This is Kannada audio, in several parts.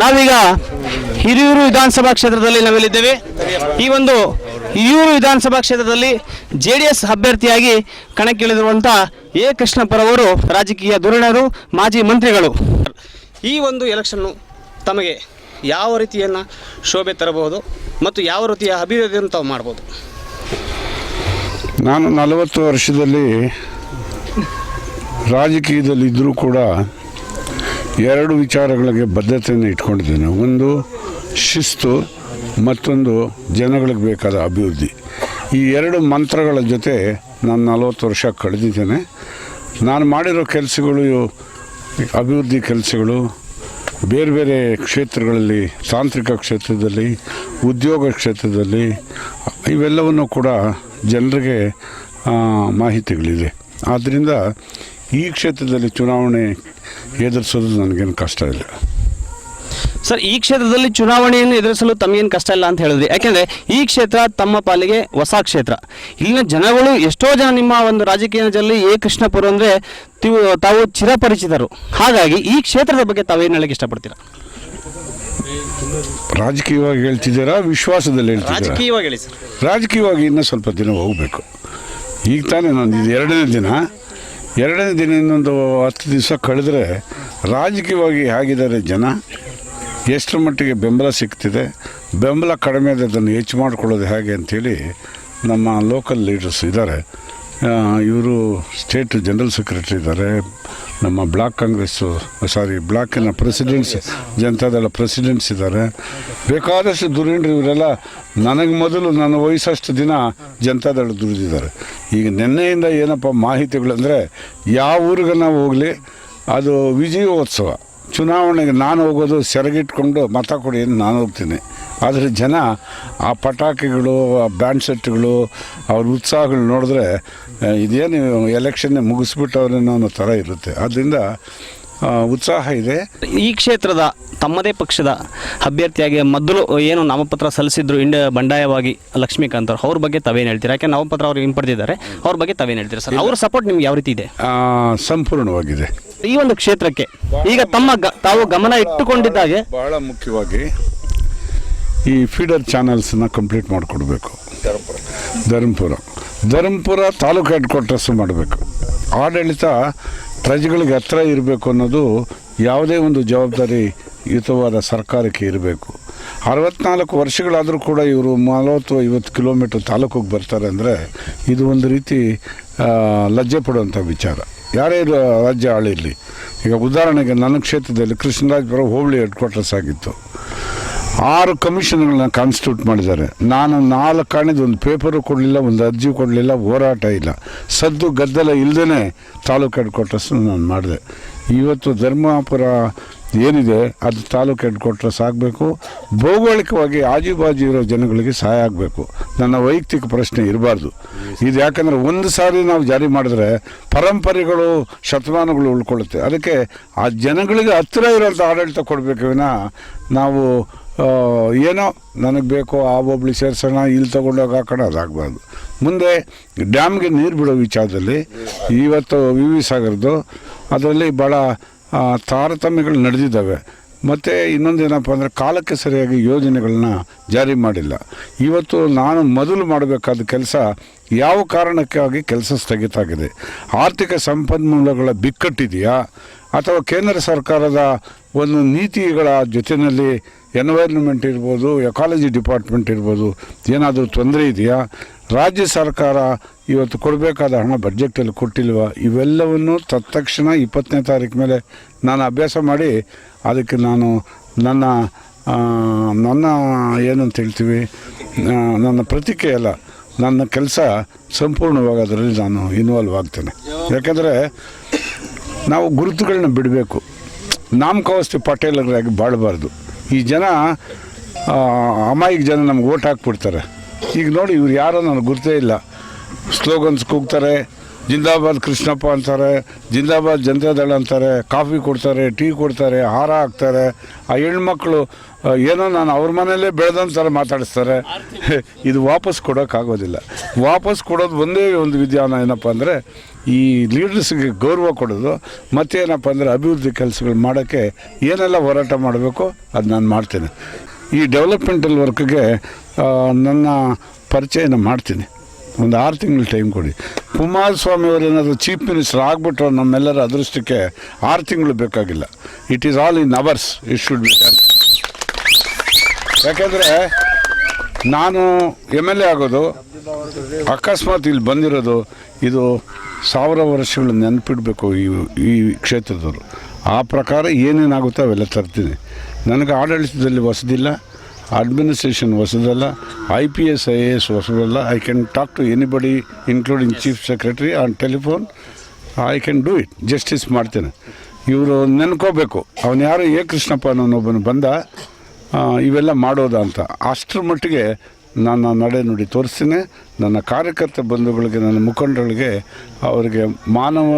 ನಾವೀಗ ಹಿರಿಯೂರು ವಿಧಾನಸಭಾ ಕ್ಷೇತ್ರದಲ್ಲಿ ನಾವೆಲ್ಲಿದ್ದೇವೆ. ಈ ಒಂದು ಹಿರಿಯೂರು ವಿಧಾನಸಭಾ ಕ್ಷೇತ್ರದಲ್ಲಿ JDS ಅಭ್ಯರ್ಥಿಯಾಗಿ ಕಣಕ್ಕಿಳಿದಿರುವಂಥ ಎ ಕೃಷ್ಣಪ್ಪರವರು ರಾಜಕೀಯ ಧುರೀಣರು, ಮಾಜಿ ಮಂತ್ರಿಗಳು. ಈ ಒಂದು ಎಲೆಕ್ಷನ್ನು ತಮಗೆ ಯಾವ ರೀತಿಯನ್ನು ಶೋಭೆ ತರಬಹುದು ಮತ್ತು ಯಾವ ರೀತಿಯ ಅಭಿವೃದ್ಧಿಯನ್ನು ತಾವು ಮಾಡ್ಬೋದು? ನಾನು 40 ವರ್ಷದಲ್ಲಿ ರಾಜಕೀಯದಲ್ಲಿದ್ದರೂ ಕೂಡ 2 ವಿಚಾರಗಳಿಗೆ ಬದ್ಧತೆಯನ್ನು ಇಟ್ಕೊಂಡಿದ್ದೇನೆ. ಒಂದು ಶಿಸ್ತು, ಮತ್ತೊಂದು ಜನಗಳಿಗೆ ಬೇಕಾದ ಅಭಿವೃದ್ಧಿ. ಈ 2 ಮಂತ್ರಗಳ ಜೊತೆ ನಾನು 40 ವರ್ಷ ಕಳೆದಿದ್ದೇನೆ. ನಾನು ಮಾಡಿರೋ ಕೆಲಸಗಳು, ಅಭಿವೃದ್ಧಿ ಕೆಲಸಗಳು ಬೇರೆ ಬೇರೆ ಕ್ಷೇತ್ರಗಳಲ್ಲಿ, ತಾಂತ್ರಿಕ ಕ್ಷೇತ್ರದಲ್ಲಿ, ಉದ್ಯೋಗ ಕ್ಷೇತ್ರದಲ್ಲಿ, ಇವೆಲ್ಲವನ್ನು ಕೂಡ ಜನರಿಗೆ ಮಾಹಿತಿಗಳಿದೆ. ಆದ್ದರಿಂದ ಈ ಕ್ಷೇತ್ರದಲ್ಲಿ ಚುನಾವಣೆ ಎದುರಿಸೋದು ನನಗೇನು ಕಷ್ಟ ಇಲ್ಲ. ಸರ್, ಈ ಕ್ಷೇತ್ರದಲ್ಲಿ ಚುನಾವಣೆಯನ್ನು ಎದುರಿಸಲು ತಮಗೇನು ಕಷ್ಟ ಇಲ್ಲ ಅಂತ ಹೇಳಿದ್ರಿ. ಯಾಕೆಂದರೆ ಈ ಕ್ಷೇತ್ರ ತಮ್ಮ ಪಾಲಿಗೆ ಹೊಸ ಕ್ಷೇತ್ರ. ಇಲ್ಲಿನ ಜನಗಳು, ಎಷ್ಟೋ ಜನ ನಿಮ್ಮ ಒಂದು ರಾಜಕೀಯದಲ್ಲಿ ಎ ಕೃಷ್ಣಪ್ಪರು ಅಂದರೆ ತಾವು ಚಿರಪರಿಚಿತರು. ಹಾಗಾಗಿ ಈ ಕ್ಷೇತ್ರದ ಬಗ್ಗೆ ತಾವೇನು ಹೇಳಕ್ಕೆ ಇಷ್ಟಪಡ್ತೀರಾ? ರಾಜಕೀಯವಾಗಿ ಹೇಳ್ತಿದ್ದೀರಾ, ವಿಶ್ವಾಸದಲ್ಲಿ ಹೇಳ್ತಿದ್ದೀರಾ? ರಾಜಕೀಯವಾಗಿ ಹೇಳಿ ಸರ್. ರಾಜಕೀಯವಾಗಿ ಇನ್ನೂ ಸ್ವಲ್ಪ ದಿನ ಹೋಗಬೇಕು. ಈಗ ತಾನೇ ನಾನು ಇದು 2ನೇ ದಿನ, ಇನ್ನೊಂದು 10 ದಿವಸ ಕಳೆದ್ರೆ ರಾಜಕೀಯವಾಗಿ ಹೇಗಿದ್ದಾರೆ ಜನ, ಎಷ್ಟರ ಮಟ್ಟಿಗೆ ಬೆಂಬಲ ಸಿಗ್ತಿದೆ, ಬೆಂಬಲ ಕಡಿಮೆ ಇದೆ, ಅದನ್ನು ಹೆಚ್ಚು ಮಾಡಿಕೊಳ್ಳೋದು ಹೇಗೆ ಅಂಥೇಳಿ ನಮ್ಮ ಲೋಕಲ್ ಲೀಡರ್ಸ್ ಇದ್ದಾರೆ. ಇವರು ಸ್ಟೇಟ್ ಜನರಲ್ ಸೆಕ್ರೆಟರಿ ಇದ್ದಾರೆ, ನಮ್ಮ ಬ್ಲಾಕಿನ ಪ್ರೆಸಿಡೆಂಟ್ಸ್, ಜನತಾದಳ ಪ್ರೆಸಿಡೆಂಟ್ಸ್ ಇದ್ದಾರೆ, ಬೇಕಾದಷ್ಟು ದುರೀಣರು. ಇವರೆಲ್ಲ ನನಗೆ ಮೊದಲು ನನ್ನ ವಯಸ್ಸಷ್ಟು ದಿನ ಜನತಾದಳ ದುಡಿದಿದ್ದಾರೆ. ಈಗ ನಿನ್ನೆಯಿಂದ ಏನಪ್ಪ ಮಾಹಿತಿಗಳಂದರೆ, ಯಾವ ಊರಿಗೆ ನಾವು ಹೋಗಲಿ ಅದು ವಿಜಯೋತ್ಸವ. ಚುನಾವಣೆಗೆ ನಾನು ಹೋಗೋದು ಸೆರಗಿಟ್ಕೊಂಡು ಮತ ಕೊಡಿ ಅಂತ ನಾನು ಹೋಗ್ತೀನಿ. ಆದರೆ ಜನ ಆ ಪಟಾಕಿಗಳು, ಆ ಬ್ಯಾಂಡ್ ಸೆಟ್ಗಳು, ಅವ್ರ ಉತ್ಸಾಹಗಳು ನೋಡಿದ್ರೆ ಇದೇನು ಎಲೆಕ್ಷನ್ನೇ ಮುಗಿಸ್ಬಿಟ್ಟವ್ರೇನೋ ಅನ್ನೋ ಥರ ಇರುತ್ತೆ. ಆದ್ದರಿಂದ ಉತ್ಸಾಹ ಇದೆ. ಈ ಕ್ಷೇತ್ರದ ತಮ್ಮದೇ ಪಕ್ಷದ ಅಭ್ಯರ್ಥಿಯಾಗಿ ಮೊದಲು ಏನು ನಾಮಪತ್ರ ಸಲ್ಲಿಸಿದ್ರು ಬಂಡಾಯವಾಗಿ ಲಕ್ಷ್ಮೀಕಾಂತ್ ಅವ್ರ ಬಗ್ಗೆ ತಾವೇನು ಹೇಳ್ತೀರಾ? ಯಾಕೆ ನಾಮಪತ್ರ ಅವ್ರು ಹಿಂಪಡೆದಿದ್ದಾರೆ, ಅವ್ರ ಬಗ್ಗೆ ತಾವೇನು ಹೇಳ್ತೀರಾ ಸರ್? ಅವ್ರ ಸಪೋರ್ಟ್ ನಿಮ್ಗೆ ಯಾವ ರೀತಿ ಇದೆ? ಸಂಪೂರ್ಣವಾಗಿದೆ. ಈ ಒಂದು ಕ್ಷೇತ್ರಕ್ಕೆ ಈಗ ತಾವು ಗಮನ ಇಟ್ಟುಕೊಂಡಿದ್ದಾಗೆ ಬಹಳ ಮುಖ್ಯವಾಗಿ ಈ ಫೀಡರ್ ಚಾನಲ್ಸನ್ನ ಕಂಪ್ಲೀಟ್ ಮಾಡಿಕೊಡ್ಬೇಕು. ಧರ್ಮಪುರ ತಾಲೂಕು ಹೆಡ್ ಕ್ವಾರ್ಟರ್ಸ್ ಮಾಡಬೇಕು. ಆಡಳಿತ ಪ್ರಜೆಗಳಿಗೆ ಹತ್ರ ಇರಬೇಕು ಅನ್ನೋದು ಯಾವುದೇ ಒಂದು ಜವಾಬ್ದಾರಿಯುತವಾದ ಸರ್ಕಾರಕ್ಕೆ ಇರಬೇಕು. 64 ವರ್ಷಗಳಾದರೂ ಕೂಡ ಇವರು 40-50 ಕಿಲೋಮೀಟ್ರ್ ತಾಲೂಕಿಗೆ ಬರ್ತಾರೆ ಅಂದರೆ ಇದು ಒಂದು ರೀತಿ ಲಜ್ಜೆ ಪಡುವಂಥ ವಿಚಾರ. ಯಾರೇ ರಾಜ್ಯ ಆಳಿರಲಿ. ಈಗ ಉದಾಹರಣೆಗೆ ನನ್ನ ಕ್ಷೇತ್ರದಲ್ಲಿ ಕೃಷ್ಣರಾಜಪುರ ಹೋಬಳಿ ಹೆಡ್ ಕ್ವಾರ್ಟರ್ಸ್ ಆಗಿತ್ತು. 6 ಕಮಿಷನ್ಗಳನ್ನ ಕಾನ್ಸ್ಟಿಟ್ಯೂಟ್ ಮಾಡಿದ್ದಾರೆ. ನಾನು 4 ಆಣೆದು ಒಂದು ಪೇಪರು ಕೊಡಲಿಲ್ಲ, ಒಂದು ಅರ್ಜಿ ಕೊಡಲಿಲ್ಲ, ಹೋರಾಟ ಇಲ್ಲ, ಸದ್ದು ಗದ್ದಲ ಇಲ್ಲದೇ ತಾಲೂಕು ಹೆಡ್ ಕ್ವಾರ್ಟರ್ಸ್ ನಾನು ಮಾಡಿದೆ. ಇವತ್ತು ಧರ್ಮಪುರ ಏನಿದೆ ಅದು ತಾಲೂಕು ಹೆಡ್ ಕ್ವಾರ್ಟರ್ಸ್ ಆಗಬೇಕು. ಭೌಗೋಳಿಕವಾಗಿ ಆಜುಬಾಜು ಇರೋ ಜನಗಳಿಗೆ ಸಹಾಯ ಆಗಬೇಕು. ನನ್ನ ವೈಯಕ್ತಿಕ ಪ್ರಶ್ನೆ ಇರಬಾರ್ದು ಇದು. ಯಾಕಂದರೆ ಒಂದು ಸಾರಿ ನಾವು ಜಾರಿ ಮಾಡಿದ್ರೆ ಪರಂಪರೆಗಳು, ಶತಮಾನಗಳು ಉಳ್ಕೊಳ್ಳುತ್ತೆ. ಅದಕ್ಕೆ ಆ ಜನಗಳಿಗೆ ಹತ್ತಿರ ಇರೋಂಥ ಆಡಳಿತ ಕೊಡಬೇಕು ವಿನಃ ನಾವು ಏನೋ ನನಗೆ ಬೇಕೋ ಆ ಒಬ್ಳಿ ಸೇರಿಸೋಣ, ಇಲ್ಲಿ ತೊಗೊಂಡೋಗಿ ಹಾಕೋಣ, ಅದಾಗಬಾರ್ದು. ಮುಂದೆ ಡ್ಯಾಮ್ಗೆ ನೀರು ಬಿಡೋ ವಿಚಾರದಲ್ಲಿ ಇವತ್ತು VV ಸಾಗರದ್ದು ಅದರಲ್ಲಿ ಭಾಳ ತಾರತಮ್ಯಗಳು ನಡೆದಿದ್ದಾವೆ. ಮತ್ತು ಇನ್ನೊಂದೇನಪ್ಪ ಅಂದರೆ ಕಾಲಕ್ಕೆ ಸರಿಯಾಗಿ ಯೋಜನೆಗಳನ್ನ ಜಾರಿ ಮಾಡಿಲ್ಲ. ಇವತ್ತು ನಾನು ಮೊದಲು ಮಾಡಬೇಕಾದ ಕೆಲಸ ಯಾವ ಕಾರಣಕ್ಕಾಗಿ ಕೆಲಸ ಸ್ಥಗಿತ ಆಗಿದೆ, ಆರ್ಥಿಕ ಸಂಪನ್ಮೂಲಗಳ ಬಿಕ್ಕಟ್ಟಿದೆಯಾ ಅಥವಾ ಕೇಂದ್ರ ಸರ್ಕಾರದ ಒಂದು ನೀತಿಗಳ ಜೊತೆಯಲ್ಲಿ ಎನ್ವೈರ್ನ್ಮೆಂಟ್ ಇರ್ಬೋದು, ಎಕಾಲಜಿ ಡಿಪಾರ್ಟ್ಮೆಂಟ್ ಇರ್ಬೋದು, ಏನಾದರೂ ತೊಂದರೆ ಇದೆಯಾ, ರಾಜ್ಯ ಸರ್ಕಾರ ಇವತ್ತು ಕೊಡಬೇಕಾದ ಹಣ ಬಡ್ಜೆಟಲ್ಲಿ ಕೊಟ್ಟಿಲ್ವ, ಇವೆಲ್ಲವನ್ನು ತತ್ಕ್ಷಣ 20ನೇ ತಾರೀಕು ಮೇಲೆ ನಾನು ಅಭ್ಯಾಸ ಮಾಡಿ ಅದಕ್ಕೆ ನಾನು ನನ್ನ ಏನಂತ ಹೇಳ್ತೀವಿ, ನನ್ನ ಪ್ರತಿಕ್ರಿಯೆ ಅಲ್ಲ, ನನ್ನ ಕೆಲಸ ಸಂಪೂರ್ಣವಾಗಿ ಅದರಲ್ಲಿ ನಾನು ಇನ್ವಾಲ್ವ್ ಆಗ್ತೇನೆ. ಯಾಕೆಂದರೆ ನಾವು ಗುರುತುಗಳನ್ನ ಬಿಡಬೇಕು, ನಾಮಕಾವಸ್ತು ಪಟೇಲರಾಗಿ ಬಾಳಬಾರ್ದು. ಈ ಜನ ಅಮಾಯಕ ಜನ ನಮ್ಗೆ ಓಟ್ ಹಾಕ್ಬಿಡ್ತಾರೆ. ಈಗ ನೋಡಿ, ಇವ್ರು ಯಾರೋ ನನಗೆ ಗುರ್ತೇ ಇಲ್ಲ. ಸ್ಲೋಗನ್ಸ್ ಕೂಗ್ತಾರೆ, ಜಿಂದಾಬಾದ್ ಕೃಷ್ಣಪ್ಪ ಅಂತಾರೆ, ಜಿಂದಾಬಾದ್ ಜನತಾದಳ ಅಂತಾರೆ, ಕಾಫಿ ಕೊಡ್ತಾರೆ, ಟೀ ಕೊಡ್ತಾರೆ, ಹಾರ ಹಾಕ್ತಾರೆ. ಆ ಹೆಣ್ಮಕ್ಳು ಏನೋ ನಾನು ಅವ್ರ ಮನೆಯಲ್ಲೇ ಬೆಳೆದಂಥರ ಮಾತಾಡಿಸ್ತಾರೆ. ಇದು ವಾಪಸ್ ಕೊಡೋಕ್ಕಾಗೋದಿಲ್ಲ. ವಾಪಸ್ ಕೊಡೋದು ಒಂದೇ ಒಂದು ವಿಧಾನ ಏನಪ್ಪ ಅಂದರೆ ಈ ಲೀಡರ್ಸ್ಗೆ ಗೌರವ ಕೊಡೋದು ಮತ್ತೇನಪ್ಪ ಅಂದರೆ ಅಭಿವೃದ್ಧಿ ಕೆಲಸಗಳು ಮಾಡೋಕ್ಕೆ ಏನೆಲ್ಲ ಹೋರಾಟ ಮಾಡಬೇಕು ಅದು ನಾನು ಮಾಡ್ತೇನೆ. ಈ ಡೆವಲಪ್ಮೆಂಟಲ್ ವರ್ಕ್ಗೆ ನನ್ನ ಪರಿಚಯನ ಮಾಡ್ತೀನಿ. ಒಂದು 6 ತಿಂಗಳು ಟೈಮ್ ಕೊಡಿ. ಕುಮಾರಸ್ವಾಮಿ ಅವರು ಏನಾದರೂ ಚೀಫ್ ಮಿನಿಸ್ಟರ್ ಆಗಿಬಿಟ್ರು ನಮ್ಮೆಲ್ಲರ ಅದೃಷ್ಟಕ್ಕೆ 6 ತಿಂಗಳು ಬೇಕಾಗಿಲ್ಲ. It is all in hours it should be done. ಯಾಕೆಂದರೆ ನಾನು MLA ಆಗೋದು ಅಕಸ್ಮಾತ್ ಇಲ್ಲಿ ಬಂದಿರೋದು ಇದು 1000 ವರ್ಷಗಳು ನೆನಪಿಡಬೇಕು ಈ ಕ್ಷೇತ್ರದವರು. ಆ ಪ್ರಕಾರ ಏನೇನಾಗುತ್ತೋ ಅವೆಲ್ಲ ತರ್ತೀನಿ. ನನಗೆ ಆಡಳಿತದಲ್ಲಿ ಹೊಸದಿಲ್ಲ, ಅಡ್ಮಿನಿಸ್ಟ್ರೇಷನ್ ಹೊಸದಲ್ಲ, IPS IAS ಹೊಸದಲ್ಲ. I can talk to anybody including chief secretary on telephone. I can do it. Justice ಮಾಡ್ತೇನೆ. ಇವರು ನೆನ್ಕೋಬೇಕು, ಅವನು ಯಾರು ಎ ಕೃಷ್ಣಪ್ಪ ಅನ್ನೋನೊಬ್ಬನು ಬಂದ ಇವೆಲ್ಲ ಮಾಡೋದ ಅಂತ. ಅಷ್ಟರ ಮಟ್ಟಿಗೆ ನನ್ನ ನಡೆ ನುಡಿ ತೋರಿಸ್ತೀನಿ. ನನ್ನ ಕಾರ್ಯಕರ್ತ ಬಂಧುಗಳಿಗೆ, ನನ್ನ ಮುಖಂಡಗಳಿಗೆ ಅವರಿಗೆ ಮಾನವ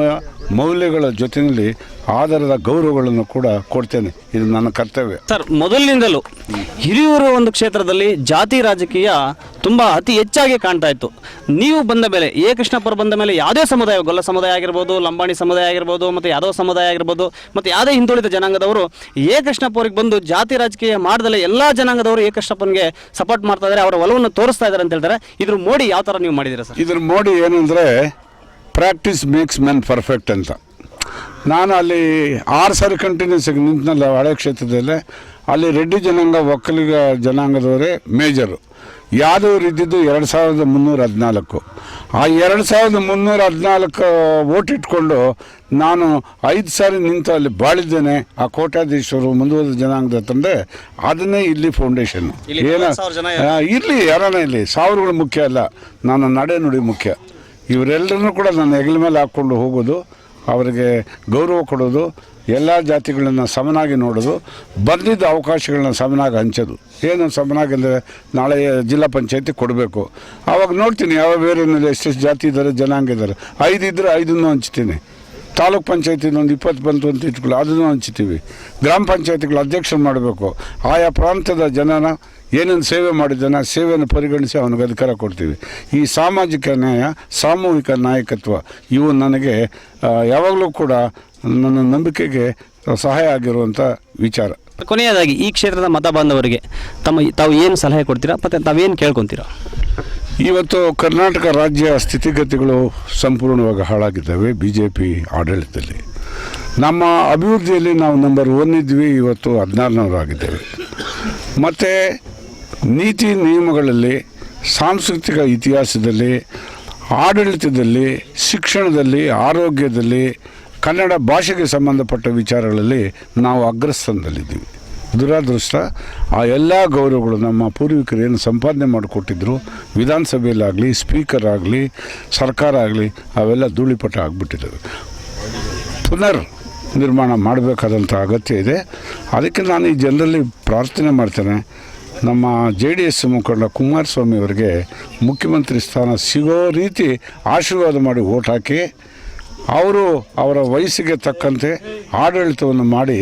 ಮೌಲ್ಯಗಳ ಜೊತೆಯಲ್ಲಿ ಆಧಾರದ ಗೌರವಗಳನ್ನು ಕೂಡ ಕೊಡ್ತೇನೆ. ಇದು ನನ್ನ ಕರ್ತವ್ಯ. ಸರ್, ಮೊದಲಿನಿಂದಲೂ ಹಿರಿಯೂರು ಒಂದು ಕ್ಷೇತ್ರದಲ್ಲಿ ಜಾತಿ ರಾಜಕೀಯ ತುಂಬ ಅತಿ ಹೆಚ್ಚಾಗಿ ಕಾಣ್ತಾ ಇತ್ತು. ನೀವು ಬಂದ ಮೇಲೆ, ಎ ಕೃಷ್ಣಪ್ಪರು ಬಂದ ಮೇಲೆ ಯಾವುದೇ ಸಮುದಾಯ, ಗೊಲ್ಲ ಸಮುದಾಯ ಆಗಿರ್ಬೋದು, ಲಂಬಾಣಿ ಸಮುದಾಯ ಆಗಿರ್ಬೋದು, ಮತ್ತು ಯಾದವ ಸಮುದಾಯ ಆಗಿರ್ಬೋದು, ಮತ್ತು ಯಾವುದೇ ಹಿಂದುಳಿದ ಜನಾಂಗದವರು ಎ ಕೃಷ್ಣಪ್ಪ ಅವ್ರಿಗೆ ಬಂದು ಜಾತಿ ರಾಜಕೀಯ ಮಾಡ್ದಲೆ ಎಲ್ಲ ಜನಾಂಗದವರು ಎ ಕೃಷ್ಣಪ್ಪನಿಗೆ ಸಪೋರ್ಟ್ ಮಾಡ್ತಾ ಇದ್ದಾರೆ, ಅವರ ಒಲವನ್ನು ತೋರಿಸ್ತಾ ಇದ್ದಾರೆ ಅಂತ ಹೇಳ್ತಾರೆ. ಇದ್ರ ಮೋಡಿ ಯಾವ ಥರ ನೀವು ಮಾಡಿದ್ದೀರಾ ಸರ್? ಇದ್ರ ಮೋಡಿ ಏನಂದರೆ ಪ್ರಾಕ್ಟೀಸ್ ಮೇಕ್ಸ್ ಮೆನ್ ಪರ್ಫೆಕ್ಟ್ ಅಂತ. ನಾನು ಅಲ್ಲಿ 6 ಸಾರಿ ಕಂಟಿನ್ಯೂಸ್ ಆಗಿ ನಿಂತನಲ್ಲ ಹಳೆ ಕ್ಷೇತ್ರದಲ್ಲೇ. ಅಲ್ಲಿ ರೆಡ್ಡಿ ಜನಾಂಗ, ಒಕ್ಕಲಿಗ ಜನಾಂಗದವರೇ ಮೇಜರು. ಯಾದವರು ಇದ್ದಿದ್ದು 2314. ಆ 2314 ಓಟ್ ಇಟ್ಕೊಂಡು ನಾನು 5 ಸಾರಿ ನಿಂತು ಅಲ್ಲಿ ಬಾಳಿದ್ದೇನೆ. ಆ ಕೋಟ್ಯಾಧೀಶರು ಮುಂದುವರೆದ ಜನಾಂಗದ ತಂದೆ ಅದನ್ನೇ ಇಲ್ಲಿ ಫೌಂಡೇಶನ್. ಇರಲಿ, ಯಾರನ್ನ ಇಲ್ಲಿ, ಸಾವಿರಗಳು ಮುಖ್ಯ ಅಲ್ಲ, ನನ್ನ ನಡೆ ನುಡಿ ಮುಖ್ಯ. ಇವರೆಲ್ಲರನ್ನೂ ಕೂಡ ನನ್ನ ಹೆಗಲ ಮೇಲೆ ಹಾಕ್ಕೊಂಡು ಹೋಗೋದು, ಅವರಿಗೆ ಗೌರವ ಕೊಡೋದು, ಎಲ್ಲ ಜಾತಿಗಳನ್ನು ಸಮನಾಗಿ ನೋಡೋದು, ಬಂದಿದ್ದ ಅವಕಾಶಗಳನ್ನ ಸಮನಾಗಿ ಹಂಚೋದು. ಏನು ಸಮನಾಗಿ ಅಂದರೆ ನಾಳೆ ಜಿಲ್ಲಾ ಪಂಚಾಯತಿ ಕೊಡಬೇಕು. ಆವಾಗ ನೋಡ್ತೀನಿ ಯಾವ ಬೇರೆಯಲ್ಲಿ ಎಷ್ಟೆಷ್ಟು ಜಾತಿ ಇದ್ದಾರೆ, ಜನಾಂಗ ಇದ್ದಾರೆ. 5 ಇದ್ದರೆ 5 ಹಂಚ್ತೀನಿ. ತಾಲೂಕ್ ಪಂಚಾಯತಿನ ಒಂದು 20 ಬಂತು ಅಂತ ಇಟ್ಕೊಳ್ಳಿ, ಅದನ್ನು ಹಂಚ್ತೀವಿ. ಗ್ರಾಮ ಪಂಚಾಯತಿಗಳ ಅಧ್ಯಕ್ಷರು ಮಾಡಬೇಕು. ಆಯಾ ಪ್ರಾಂತ್ಯದ ಜನನ ಏನೇನು ಸೇವೆ ಮಾಡಿದ್ದಾನೆ ಸೇವೆಯನ್ನು ಪರಿಗಣಿಸಿ ಅವನಿಗೆ ಅಧಿಕಾರ ಕೊಡ್ತೀವಿ. ಈ ಸಾಮಾಜಿಕ ನ್ಯಾಯ, ಸಾಮೂಹಿಕ ನಾಯಕತ್ವ ಇವು ನನಗೆ ಯಾವಾಗಲೂ ಕೂಡ ನನ್ನ ನಂಬಿಕೆಗೆ ಸಹಾಯ ಆಗಿರುವಂಥ ವಿಚಾರ. ಕೊನೆಯದಾಗಿ ಈ ಕ್ಷೇತ್ರದ ಮತ ಬಾಂಧವರಿಗೆ ತಾವು ಏನು ಸಲಹೆ ಕೊಡ್ತೀರಾ, ಮತ್ತು ತಾವೇನು ಕೇಳ್ಕೊತೀರಾ? ಇವತ್ತು ಕರ್ನಾಟಕ ರಾಜ್ಯ ಸ್ಥಿತಿಗತಿಗಳು ಸಂಪೂರ್ಣವಾಗಿ ಹಾಳಾಗಿದ್ದಾವೆ BJP ಆಡಳಿತದಲ್ಲಿ. ನಮ್ಮ ಅಭಿವೃದ್ಧಿಯಲ್ಲಿ ನಾವು ನಂಬರ್ 1 ಇದ್ವಿ, ಇವತ್ತು 16ನವರು ಆಗಿದ್ದೇವೆ. ಮತ್ತು ನೀತಿ ನಿಯಮಗಳಲ್ಲಿ, ಸಾಂಸ್ಕೃತಿಕ ಇತಿಹಾಸದಲ್ಲಿ, ಆಡಳಿತದಲ್ಲಿ, ಶಿಕ್ಷಣದಲ್ಲಿ, ಆರೋಗ್ಯದಲ್ಲಿ, ಕನ್ನಡ ಭಾಷೆಗೆ ಸಂಬಂಧಪಟ್ಟ ವಿಚಾರಗಳಲ್ಲಿ ನಾವು ಅಗ್ರಸ್ಥಾನದಲ್ಲಿದ್ದೀವಿ. ದುರಾದೃಷ್ಟ ಆ ಎಲ್ಲ ಗೌರವಗಳು ನಮ್ಮ ಪೂರ್ವಿಕರು ಏನು ಸಂಪಾದನೆ ಮಾಡಿಕೊಟ್ಟಿದ್ರು, ವಿಧಾನಸಭೆಯಲ್ಲಾಗಲಿ, ಸ್ಪೀಕರ್ ಆಗಲಿ, ಸರ್ಕಾರ ಆಗಲಿ, ಅವೆಲ್ಲ ಧೂಳಿಪಟ ಆಗಿಬಿಟ್ಟಿದ್ದಾವೆ. ಪುನರ್ ನಿರ್ಮಾಣ ಮಾಡಬೇಕಾದಂಥ ಅಗತ್ಯ ಇದೆ. ಅದಕ್ಕೆ ನಾನು ಈ ಜನರಲ್ಲಿ ಪ್ರಾರ್ಥನೆ ಮಾಡ್ತೇನೆ, ನಮ್ಮ JDS ಮುಖಂಡ ಕುಮಾರಸ್ವಾಮಿ ಅವರಿಗೆ ಮುಖ್ಯಮಂತ್ರಿ ಸ್ಥಾನ ಸಿಗೋ ರೀತಿ ಆಶೀರ್ವಾದ ಮಾಡಿ ಓಟ್ ಹಾಕಿ, ಅವರು ಅವರ ವಯಸ್ಸಿಗೆ ತಕ್ಕಂತೆ ಆಡಳಿತವನ್ನು ಮಾಡಿ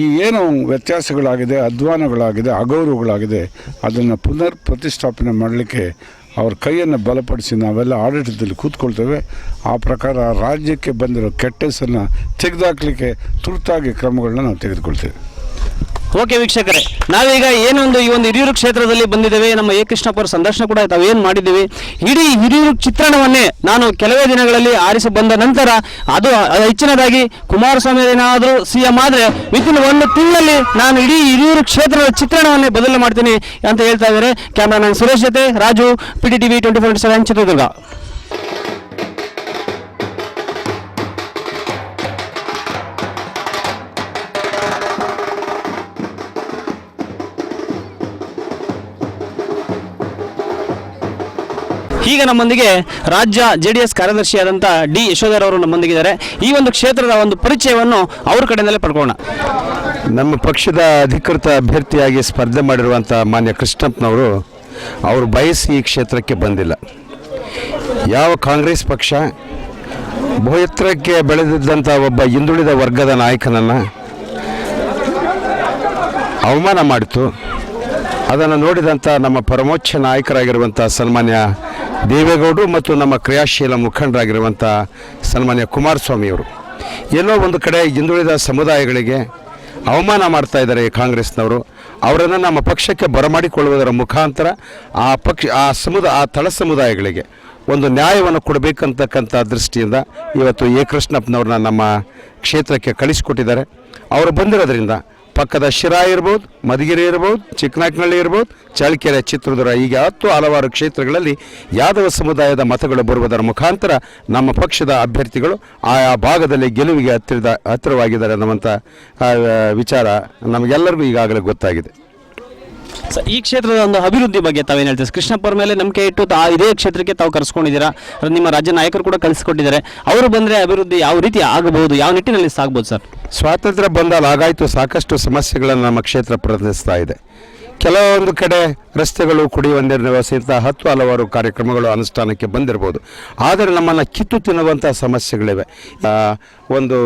ಈ ಏನು ವ್ಯತ್ಯಾಸಗಳಾಗಿದೆ, ಅಧ್ವಾನಗಳಾಗಿದೆ, ಅಗೌರವಗಳಾಗಿದೆ, ಅದನ್ನು ಪುನರ್ ಪ್ರತಿಷ್ಠಾಪನೆ ಮಾಡಲಿಕ್ಕೆ ಅವ್ರ ಕೈಯನ್ನು ಬಲಪಡಿಸಿ ನಾವೆಲ್ಲ ಆಡಳಿತದಲ್ಲಿ ಕೂತ್ಕೊಳ್ತೇವೆ. ಆ ಪ್ರಕಾರ ರಾಜ್ಯಕ್ಕೆ ಬಂದಿರೋ ಕೆಟ್ಟ ಹೆಸರನ್ನು ತೆಗೆದುಹಾಕಲಿಕ್ಕೆ ತುರ್ತಾಗಿ ಕ್ರಮಗಳನ್ನ ನಾವು ತೆಗೆದುಕೊಳ್ತೇವೆ. ಓಕೆ ವೀಕ್ಷಕರೇ, ನಾವೀಗ ಏನೊಂದು ಈ ಒಂದು ಹಿರಿಯೂರು ಕ್ಷೇತ್ರದಲ್ಲಿ ಬಂದಿದ್ದೇವೆ. ನಮ್ಮ ಎ ಕೃಷ್ಣಪ್ಪ ಅವರ ಸಂದರ್ಶನ ಕೂಡ ತಾವೇನು ಮಾಡಿದ್ದೀವಿ, ಇಡೀ ಹಿರಿಯೂರು ಚಿತ್ರಣವನ್ನೇ ನಾನು ಕೆಲವೇ ದಿನಗಳಲ್ಲಿ ಆರಿಸಿ ಬಂದ ನಂತರ ಅದು ಹೆಚ್ಚಿನದಾಗಿ ಕುಮಾರಸ್ವಾಮಿ ಏನಾದರೂ CM ಆದರೆ ವಿತಿನ್ 1 ತಿಂಗಳಲ್ಲಿ ನಾನು ಇಡೀ ಹಿರಿಯೂರು ಕ್ಷೇತ್ರದ ಚಿತ್ರಣವನ್ನೇ ಬದಲು ಮಾಡ್ತೀನಿ ಅಂತ ಹೇಳ್ತಾ ಇದ್ದಾರೆ. ಕ್ಯಾಮ್ರಾಮನ್ ಸುರೇಶ್ ಜೊತೆ ರಾಜು, PTTV 24/7 ಚಿತ್ರದುರ್ಗ. ಈಗ ನಮ್ಮೊಂದಿಗೆ ರಾಜ್ಯ JDS ಕಾರ್ಯದರ್ಶಿಯಾದಂಥ D ಯಶೋಧರ್ ಅವರು ನಮ್ಮೊಂದಿಗಿದ್ದಾರೆ. ಈ ಒಂದು ಕ್ಷೇತ್ರದ ಒಂದು ಪರಿಚಯವನ್ನು ಅವ್ರ ಕಡೆಯಿಂದಲೇ ಪಡ್ಕೊಳ್ಳೋಣ. ನಮ್ಮ ಪಕ್ಷದ ಅಧಿಕೃತ ಅಭ್ಯರ್ಥಿಯಾಗಿ ಸ್ಪರ್ಧೆ ಮಾಡಿರುವಂಥ ಮಾನ್ಯ ಕೃಷ್ಣಪ್ಪನವರು ಅವರು ಬಯಸಿ ಈ ಕ್ಷೇತ್ರಕ್ಕೆ ಬಂದಿಲ್ಲ. ಯಾವ ಕಾಂಗ್ರೆಸ್ ಪಕ್ಷ ಬಹುಎತ್ತರಕ್ಕೆ ಬೆಳೆದಿದ್ದಂಥ ಒಬ್ಬ ಹಿಂದುಳಿದ ವರ್ಗದ ನಾಯಕನನ್ನು ಅವಮಾನ ಮಾಡಿತು. ಅದನ್ನು ನೋಡಿದಂಥ ನಮ್ಮ ಪರಮೋಚ್ಚ ನಾಯಕರಾಗಿರುವಂಥ ಸನ್ಮಾನ್ಯ ದೇವೇಗೌಡರು ಮತ್ತು ನಮ್ಮ ಕ್ರಿಯಾಶೀಲ ಮುಖಂಡರಾಗಿರುವಂಥ ಸನ್ಮಾನ್ಯ ಕುಮಾರಸ್ವಾಮಿಯವರು ಎಲ್ಲೋ ಒಂದು ಕಡೆ ಹಿಂದುಳಿದ ಸಮುದಾಯಗಳಿಗೆ ಅವಮಾನ ಮಾಡ್ತಾ ಇದ್ದಾರೆ ಈ ಕಾಂಗ್ರೆಸ್ನವರು. ಅವರನ್ನು ನಮ್ಮ ಪಕ್ಷಕ್ಕೆ ಬರಮಾಡಿಕೊಳ್ಳುವುದರ ಮುಖಾಂತರ ಆ ತಳ ಸಮುದಾಯಗಳಿಗೆ ಒಂದು ನ್ಯಾಯವನ್ನು ಕೊಡಬೇಕಂತಕ್ಕಂಥ ದೃಷ್ಟಿಯಿಂದ ಇವತ್ತು ಎ ಕೃಷ್ಣಪ್ಪನವ್ರನ್ನ ನಮ್ಮ ಕ್ಷೇತ್ರಕ್ಕೆ ಕಳಿಸಿಕೊಟ್ಟಿದ್ದಾರೆ. ಅವರು ಬಂದಿರೋದ್ರಿಂದ ಪಕ್ಕದ ಶಿರಾ ಇರ್ಬೋದು, ಮಧುಗಿರಿ ಇರ್ಬೋದು, ಚಿಕ್ಕನಾಯಕನಹಳ್ಳಿ ಇರ್ಬೋದು, ಚಳ್ಳಕೆರೆ, ಚಿತ್ರದುರ್ಗ ಹೀಗೆ ಹಲವಾರು ಕ್ಷೇತ್ರಗಳಲ್ಲಿ ಯಾದವ ಸಮುದಾಯದ ಮತಗಳು ಬರುವುದರ ಮುಖಾಂತರ ನಮ್ಮ ಪಕ್ಷದ ಅಭ್ಯರ್ಥಿಗಳು ಆಯಾ ಭಾಗದಲ್ಲಿ ಗೆಲುವಿಗೆ ಹತ್ತಿರವಾಗಿದ್ದಾರೆ ಅನ್ನುವಂಥ ವಿಚಾರ ನಮಗೆಲ್ಲರಿಗೂ ಈಗಾಗಲೇ ಗೊತ್ತಾಗಿದೆ. ಈ ಕ್ಷೇತ್ರದ ಒಂದು ಅಭಿವೃದ್ಧಿ ಬಗ್ಗೆ ತಾವೇನು ಹೇಳ್ತೀವಿ? ಕೃಷ್ಣಪ್ಪ ಅವ್ರ ಮೇಲೆ ನಂಬಿಕೆ ಇಟ್ಟು ಇದೇ ಕ್ಷೇತ್ರಕ್ಕೆ ತಾವು ಕರೆಸ್ಕೊಂಡಿದ್ದೀರಾ, ನಿಮ್ಮ ರಾಜ್ಯ ನಾಯಕರು ಕೂಡ ಕಳಿಸ್ಕೊಟ್ಟಿದ್ದಾರೆ. ಅವರು ಬಂದರೆ ಅಭಿವೃದ್ಧಿ ಯಾವ ರೀತಿ ಆಗಬಹುದು, ಯಾವ ನಿಟ್ಟಿನಲ್ಲಿ ಸಾಗ್ಬೋದು ಸರ್? ಸ್ವಾತಂತ್ರ್ಯ ಬಂದಾಗ ಆಗಾಯಿತು ಸಾಕಷ್ಟು ಸಮಸ್ಯೆಗಳನ್ನು ನಮ್ಮ ಕ್ಷೇತ್ರ ಪ್ರತಿನಿಧಿಸ್ತಾ ಇದೆ. ಕೆಲವೊಂದು ಕಡೆ ರಸ್ತೆಗಳು, ಕುಡಿಯುವ ನೀರಿನ ವ್ಯವಸ್ಥೆ ಇಂಥ ಹಲವಾರು ಕಾರ್ಯಕ್ರಮಗಳು ಅನುಷ್ಠಾನಕ್ಕೆ ಬಂದಿರ್ಬೋದು. ಆದರೆ ನಮ್ಮನ್ನು ಕಿತ್ತು ತಿನ್ನುವಂಥ ಸಮಸ್ಯೆಗಳಿವೆ. ಒಂದು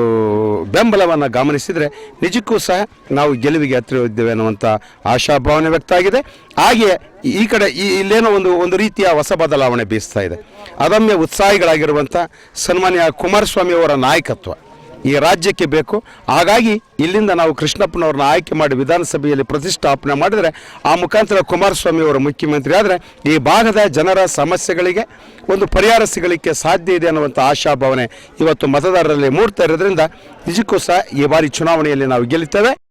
ಬೆಂಬಲವನ್ನು ಗಮನಿಸಿದರೆ ನಿಜಕ್ಕೂ ಸಹ ನಾವು ಗೆಲುವಿಗೆ ಹತ್ತಿರ ಇದ್ದೇವೆ ಅನ್ನುವಂಥ ಆಶಾಭಾವನೆ ವ್ಯಕ್ತ ಆಗಿದೆ. ಹಾಗೆಯೇ ಈ ಕಡೆ ಇಲ್ಲೇನೋ ಒಂದು ರೀತಿಯ ಹೊಸ ಬದಲಾವಣೆ ಬೀಸ್ತಾ ಇದೆ. ಅದಮ್ಯ ಉತ್ಸಾಹಿಗಳಾಗಿರುವಂಥ ಸನ್ಮಾನ್ಯ ಕುಮಾರಸ್ವಾಮಿ ಅವರ ನಾಯಕತ್ವ ಈ ರಾಜ್ಯಕ್ಕೆ ಬೇಕು. ಹಾಗಾಗಿ ಇಲ್ಲಿಂದ ನಾವು ಕೃಷ್ಣಪ್ಪನವ್ರನ್ನ ಆಯ್ಕೆ ಮಾಡಿ ವಿಧಾನಸಭೆಯಲ್ಲಿ ಪ್ರತಿಷ್ಠಾಪನೆ ಮಾಡಿದರೆ ಆ ಮುಖಾಂತರ ಕುಮಾರಸ್ವಾಮಿ ಅವರು ಮುಖ್ಯಮಂತ್ರಿ ಆದರೆ ಈ ಭಾಗದ ಜನರ ಸಮಸ್ಯೆಗಳಿಗೆ ಒಂದು ಪರಿಹಾರ ಸಿಗಲಿಕ್ಕೆ ಸಾಧ್ಯ ಇದೆ ಅನ್ನುವಂಥ ಆಶಾಭಾವನೆ ಇವತ್ತು ಮತದಾರರಲ್ಲಿ ಮೂಡ್ತಾ ಇರೋದ್ರಿಂದ ನಿಜಕ್ಕೂ ಸಹ ಈ ಬಾರಿ ಚುನಾವಣೆಯಲ್ಲಿ ನಾವು ಗೆಲ್ಲುತ್ತೇವೆ.